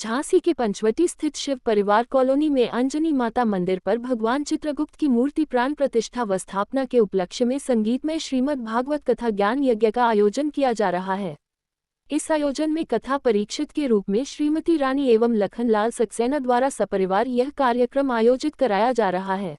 झांसी के पंचवटी स्थित शिव परिवार कॉलोनी में अंजनी माता मंदिर पर भगवान चित्रगुप्त की मूर्ति प्राण प्रतिष्ठा व स्थापना के उपलक्ष्य में संगीतमय श्रीमद् भागवत कथा ज्ञान यज्ञ का आयोजन किया जा रहा है। इस आयोजन में कथा परीक्षित के रूप में श्रीमती रानी एवं लखनलाल सक्सेना द्वारा सपरिवार यह कार्यक्रम आयोजित कराया जा रहा है।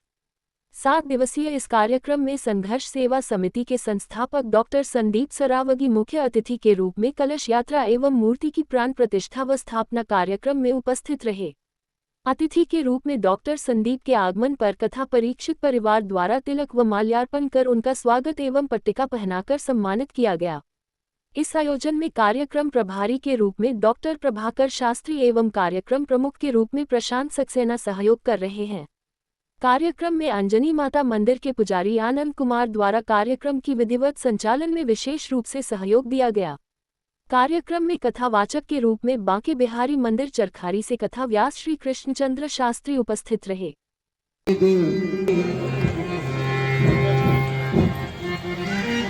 7 दिवसीय इस कार्यक्रम में संघर्ष सेवा समिति के संस्थापक डॉक्टर संदीप सरावगी मुख्य अतिथि के रूप में कलश यात्रा एवं मूर्ति की प्राण प्रतिष्ठा व स्थापना कार्यक्रम में उपस्थित रहे। अतिथि के रूप में डॉक्टर संदीप के आगमन पर कथा परीक्षित परिवार द्वारा तिलक व माल्यार्पण कर उनका स्वागत एवं पट्टिका पहनाकर सम्मानित किया गया। इस आयोजन में कार्यक्रम प्रभारी के रूप में डॉक्टर प्रभाकर शास्त्री एवं कार्यक्रम प्रमुख के रूप में प्रशांत सक्सेना सहयोग कर रहे हैं। कार्यक्रम में अंजनी माता मंदिर के पुजारी आनंद कुमार द्वारा कार्यक्रम की विधिवत संचालन में विशेष रूप से सहयोग दिया गया। कार्यक्रम में कथावाचक के रूप में बांके बिहारी मंदिर चरखारी से कथा व्यास श्री कृष्णचंद्र शास्त्री उपस्थित रहे।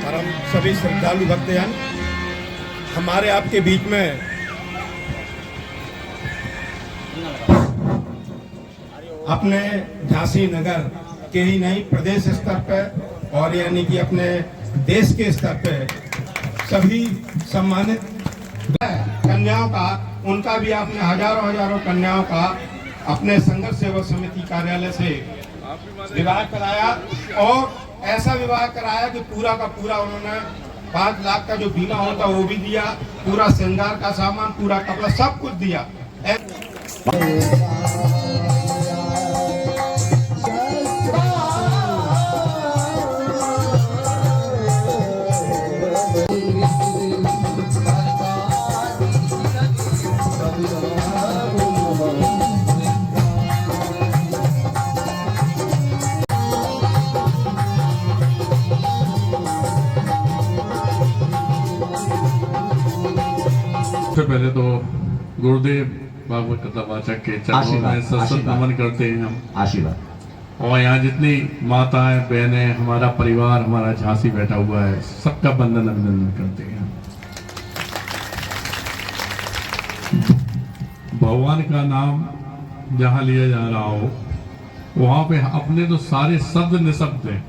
परम सभी श्रद्धालु भक्तजन हमारे आपके बीच में अपने झांसी नगर के ही नहीं प्रदेश स्तर पर और यानी कि अपने देश के स्तर पर सभी सम्मानित कन्याओं का उनका भी आपने हजारों कन्याओं का अपने संघर्ष सेवा समिति कार्यालय से विवाह कराया और ऐसा विवाह कराया कि पूरा का पूरा उन्होंने 5 लाख का जो बीमा होता वो भी दिया, पूरा श्रृंगार का सामान, पूरा कपड़ा सब कुछ दिया। सबसे पहले तो गुरुदेव भागवत कथावाचक के चरणों में सत्संग नमन करते हैं हम आशीर्वाद। और यहाँ जितनी माताएं बहनें हमारा परिवार हमारा झांसी बैठा हुआ है सबका वंदन अभिनंदन करते हैं। भगवान का नाम जहाँ लिया जा रहा हो वहां पे अपने तो सारे शब्द निशब्द हैं,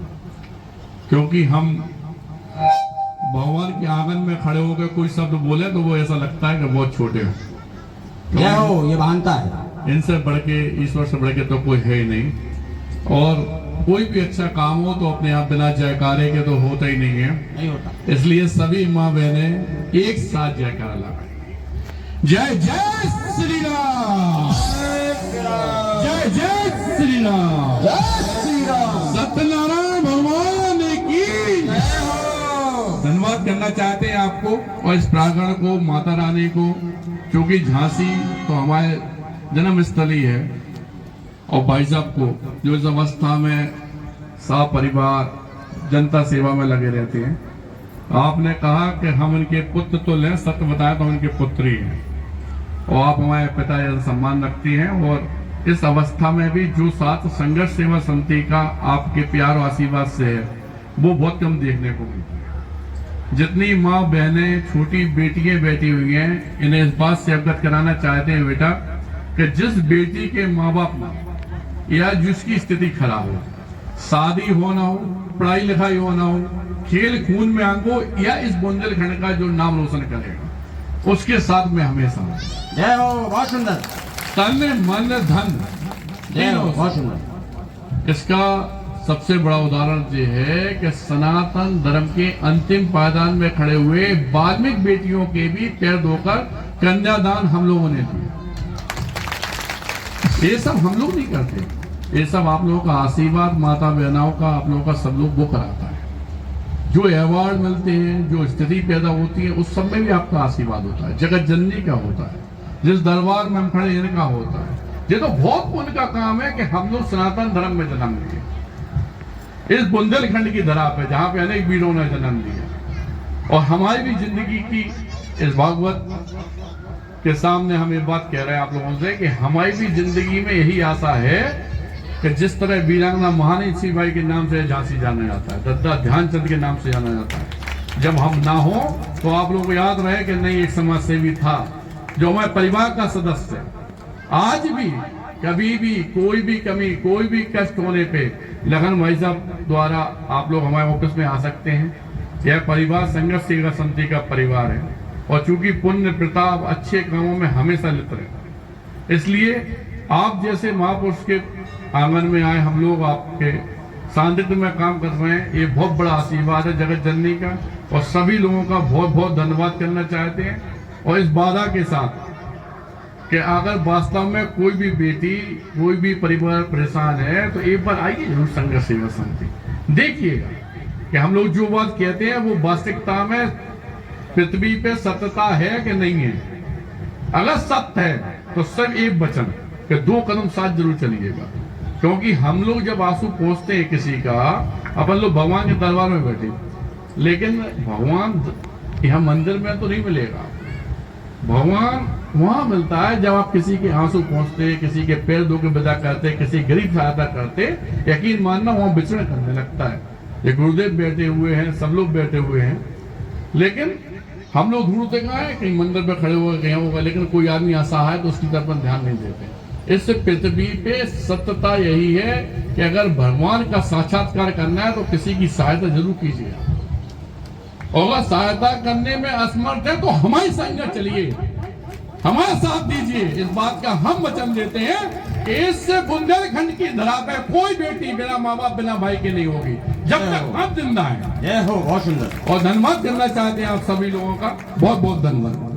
क्योंकि हम भगवान के आंगन में खड़े होकर कोई शब्द बोले तो वो ऐसा लगता है कि बहुत छोटे हो। क्या हो ये मानता है इनसे बढ़ के ईश्वर से बढ़ के तो कोई है ही नहीं। और कोई भी अच्छा काम हो तो अपने आप बिना जयकारे के तो होता ही नहीं है, नहीं होता। इसलिए सभी माँ बहने एक साथ जयकारा लगाए। जय जय श्री राम, जय जय श्री राम, सत्यनारायण भगवान की धन्यवाद करना चाहते हैं आपको और इस प्रांगण को, माता रानी को, क्योंकि झांसी तो हमारे जन्म स्थली है। और भाई साहब को जो इस अवस्था में सब परिवार जनता सेवा में लगे रहते हैं, आपने कहा कि हम इनके पुत्र तो लें, सत्य बताएं तो इनके पुत्र ही हैं और आप हमारे पिता जैसा सम्मान रखती हैं। और इस अवस्था में भी जो साथ संघर्ष सेवा समिति का आपके प्यार और आशीर्वाद से है वो बहुत कम देखने को मिलता है। जितनी माँ बहनें छोटी बेटियां बैठी हुई हैं, इन्हें इस बात से अवगत कराना चाहते हैं बेटा कि जिस बेटी के माँ बाप ना या जिसकी स्थिति खराब हो, शादी हो ना हो, पढ़ाई लिखाई हो ना हो, खेल कूद में आंग हो या इस बुंदेलखंड का जो नाम रोशन करेगा उसके साथ में हमेशा जय हो। बहुत सुंदर। तन मन धन जय हो। बहुत सुंदर। इसका सबसे बड़ा उदाहरण ये है कि सनातन धर्म के अंतिम पायदान में खड़े हुए वाल्मीकि बेटियों के भी पैर धोकर कन्यादान हम लोगों ने दिया। ये सब हम लोग नहीं करते, ये सब आप लोगों का आशीर्वाद, माता बहनाओं का, आप लोगों का सब लोग वो कराता है। जो अवार्ड मिलते हैं, जो स्थिति पैदा होती है, उस सब में भी आपका आशीर्वाद होता है। जगत जननी का होता है, जिस दरबार में हम खड़े इनका होता है। ये तो बहुत पुण्य का काम है कि हम लोग सनातन धर्म में जन्म लिए इस बुंदेलखंड की धरा पे, जहां पे अनेक वीरों ने जन्म लिया। और हमारी भी जिंदगी की इस भागवत के सामने हम ये बात कह रहे हैं आप लोगों से कि हमारी भी जिंदगी में यही आशा है कि जिस तरह वीरांगना महारानी सीबाई के नाम से झांसी जाना जाता है, दद्दा ध्यानचंद के नाम से जाना जाता है, जब हम ना हो तो आप लोगों को याद रहे कि नहीं एक समाज सेवी था जो हमारे परिवार का सदस्य है, आज भी कभी भी कोई भी कमी, कोई भी कष्ट होने पे लगन भाई साहब द्वारा आप लोग हमारे ऑफिस में आ सकते हैं। यह परिवार संघर्ष सेवा समिति का परिवार है और चूंकि पुण्य प्रताप अच्छे कामों में हमेशा लिप्त रहे, इसलिए आप जैसे महापुरुष के आंगन में आए हम लोग आपके सानिध्य में काम कर रहे हैं, ये बहुत बड़ा आशीर्वाद है जगत जननी का। और सभी लोगों का बहुत बहुत धन्यवाद करना चाहते हैं। और इस वादा के साथ कि अगर वास्तव में कोई भी बेटी, कोई भी परिवार परेशान है तो एक बार आइए जरूर संघर्ष सेवा समिति, देखिएगा कि हम लोग जो बात कहते हैं वो वास्तविकता में पृथ्वी पे सत्यता है कि नहीं है। अगर सत्य है तो सब एक वचन कि 2 कदम साथ जरूर चलिएगा, क्योंकि हम लोग जब आंसू पहुंचते हैं किसी का, अपन लोग भगवान के दरबार में बैठे, लेकिन भगवान यहाँ मंदिर में तो नहीं मिलेगा। भगवान वहां मिलता है जब आप किसी के आंसू पहुंचते, किसी के पैर धो के विदा करते, किसी गरीब सहायता करते, यकीन मानना वहां विचरण करने लगता है। ये गुरुदेव बैठे हुए हैं, सब लोग बैठे हुए हैं, लेकिन हम लोग ढूंढते कहाँ है, कहीं मंदिर पे खड़े हुए कहीं होगा, लेकिन कोई आदमी ऐसा है तो उसकी तरफ ध्यान नहीं देते। इस पृथ्वी पे सत्यता यही है कि अगर भगवान का साक्षात्कार करना है तो किसी की सहायता जरूर कीजिए। और अगर सहायता करने में असमर्थ है तो हमारी संगत चलिए, हमारा साथ दीजिए। इस बात का हम वचन देते हैं कि इससे बुंदेलखंड की धरा पे कोई बेटी बिना माँ बाप, बिना भाई के नहीं होगी जब तक हम जिंदा हैं। जय हो, बहुत सुंदर। और धन्यवाद करना चाहते हैं आप सभी लोगों का, बहुत बहुत धन्यवाद।